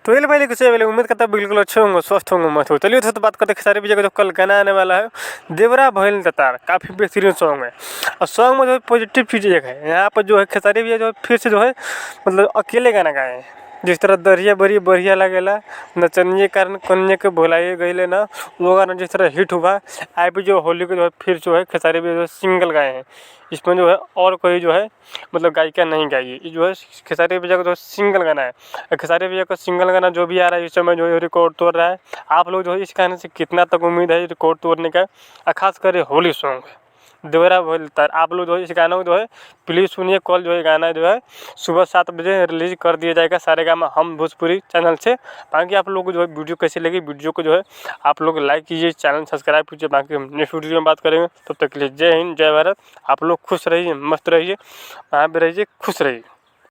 तो ये पहले कुछ पहले उम्मीद करता बिल्कुल अच्छे होंगे, स्वस्थ होंगे, मत हो। चलिए तो बात करते हैं खेसारी विजय का जो कल गाना आने वाला है देवरा भइल तार, काफ़ी बेहतरीन सॉन्ग है। और सॉन्ग में जो पॉजिटिव चीज़ एक है यहाँ पर जो है खेसारी विजय जो फिर से जो है मतलब अकेले गाना गाए हैं। जिस तरह दरिया बड़ी बढ़िया लगेला, नचनिए कारण कन्या के भुलाइए गईले ना, वो गाना जिस तरह हिट हुआ। आई भी जो होली को जो है फिर जो है खेसारी विजय जो सिंगल गाए हैं। इसमें जो है और कोई जो है मतलब गायिका नहीं गाई है, ये जो है खेसारी विजय का जो सिंगल गाना है। खेसारी विजय का सिंगल गाना जो भी आ रहा है इस समय जो है रिकॉर्ड तोड़ रहा है। आप लोग जो है इस गाने से कितना तक उम्मीद है रिकॉर्ड तोड़ने का, खास कर होली सॉन्ग देवरा भइल तार। आप लोग जो है इस गाना को जो है प्लीज़ सुनिए। कल जो है गाना जो है सुबह 7 बजे रिलीज कर दिया जाएगा सारेगामा हम भोजपुरी चैनल से। बाकी आप लोग को जो है वीडियो कैसी लगी, वीडियो को जो है आप लोग लाइक कीजिए, चैनल सब्सक्राइब कीजिए। बाकी हम नेक्स्ट वीडियो में बात करेंगे, तब तक के लिए जय हिंद, जय भारत। आप लोग खुश रहिए, मस्त रहिए, वहाँ पे रहिए, खुश रहिए।